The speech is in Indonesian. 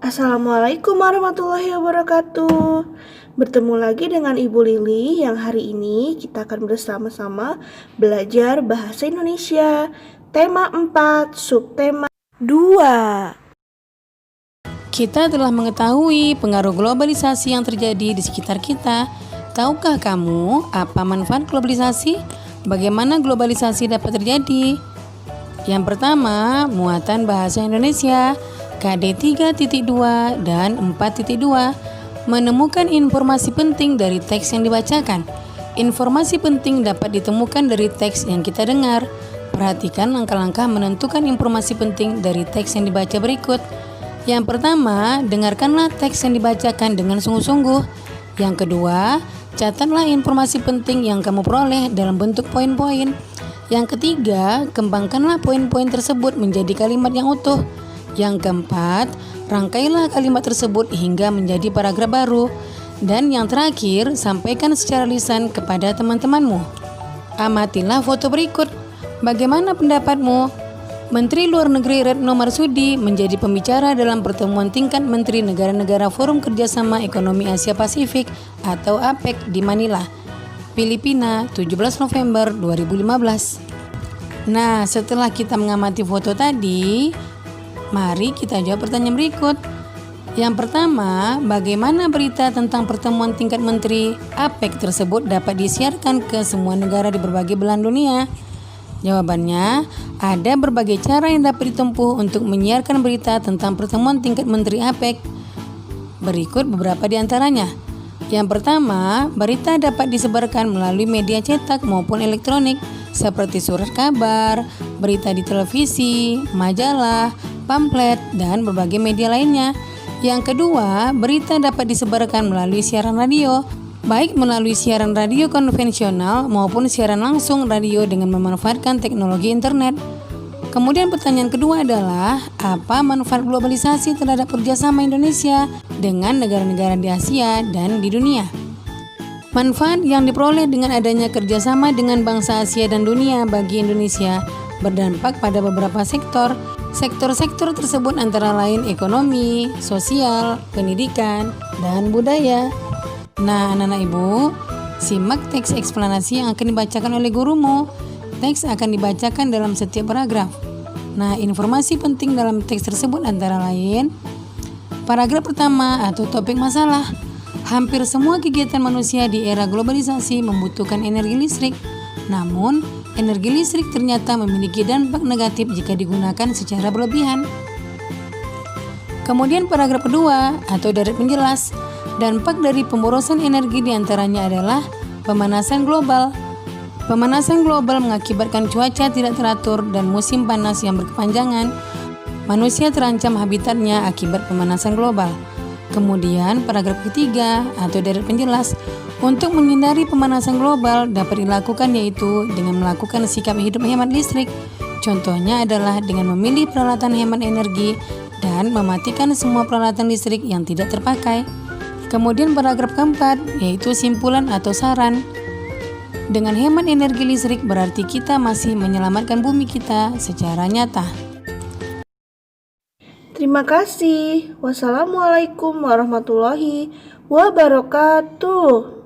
Assalamualaikum warahmatullahi wabarakatuh. Bertemu lagi dengan Ibu Lili yang hari ini kita akan bersama-sama belajar bahasa Indonesia. Tema 4, subtema 2. Kita telah mengetahui pengaruh globalisasi yang terjadi di sekitar kita. Tahukah kamu apa manfaat globalisasi? Bagaimana globalisasi dapat terjadi? Yang pertama, muatan bahasa Indonesia KD 3.2 dan 4.2 menemukan informasi penting dari teks yang dibacakan. Informasi penting dapat ditemukan dari teks yang kita dengar. Perhatikan langkah-langkah menentukan informasi penting dari teks yang dibaca berikut. Yang pertama, dengarkanlah teks yang dibacakan dengan sungguh-sungguh. Yang kedua, catatlah informasi penting yang kamu peroleh dalam bentuk poin-poin. Yang ketiga, kembangkanlah poin-poin tersebut menjadi kalimat yang utuh. Yang keempat, rangkailah kalimat tersebut hingga menjadi paragraf baru. Dan yang terakhir, sampaikan secara lisan kepada teman-temanmu. Amatilah foto berikut. Bagaimana pendapatmu? Menteri Luar Negeri Retno Marsudi menjadi pembicara dalam pertemuan tingkat Menteri Negara-Negara Forum Kerjasama Ekonomi Asia Pasifik atau APEC di Manila, Filipina, 17 November 2015. Nah, setelah kita mengamati foto tadi, mari kita jawab pertanyaan berikut. Yang pertama, bagaimana berita tentang pertemuan tingkat menteri APEC tersebut dapat disiarkan ke semua negara di berbagai belahan dunia? Jawabannya, ada berbagai cara yang dapat ditempuh untuk menyiarkan berita tentang pertemuan tingkat menteri APEC. Berikut beberapa di antaranya. Yang pertama, berita dapat disebarkan melalui media cetak maupun elektronik seperti surat kabar, berita di televisi, majalah, pamflet, dan berbagai media lainnya. Yang kedua, berita dapat disebarkan melalui siaran radio, baik melalui siaran radio konvensional maupun siaran langsung radio dengan memanfaatkan teknologi internet. Kemudian pertanyaan kedua adalah, apa manfaat globalisasi terhadap kerjasama Indonesia dengan negara-negara di Asia dan di dunia? Manfaat yang diperoleh dengan adanya kerjasama dengan bangsa Asia dan dunia bagi Indonesia berdampak pada beberapa sektor. Sektor-sektor tersebut antara lain ekonomi, sosial, pendidikan, dan budaya. Nah, anak-anak ibu, simak teks eksplanasi yang akan dibacakan oleh gurumu. Teks akan dibacakan dalam setiap paragraf. Nah, informasi penting dalam teks tersebut antara lain, paragraf pertama atau topik masalah. Hampir semua kegiatan manusia di era globalisasi membutuhkan energi listrik. Namun, energi listrik ternyata memiliki dampak negatif jika digunakan secara berlebihan. Kemudian paragraf kedua atau deret penjelas. Dampak dari pemborosan energi diantaranya adalah pemanasan global. Pemanasan global mengakibatkan cuaca tidak teratur dan musim panas yang berkepanjangan. Manusia terancam habitatnya akibat pemanasan global. Kemudian paragraf ketiga atau deret penjelas. Untuk menghindari pemanasan global dapat dilakukan yaitu dengan melakukan sikap hidup hemat listrik. Contohnya adalah dengan memilih peralatan hemat energi dan mematikan semua peralatan listrik yang tidak terpakai. Kemudian paragraf keempat yaitu simpulan atau saran. Dengan hemat energi listrik berarti kita masih menyelamatkan bumi kita secara nyata. Terima kasih. Wassalamualaikum warahmatullahi wabarakatuh.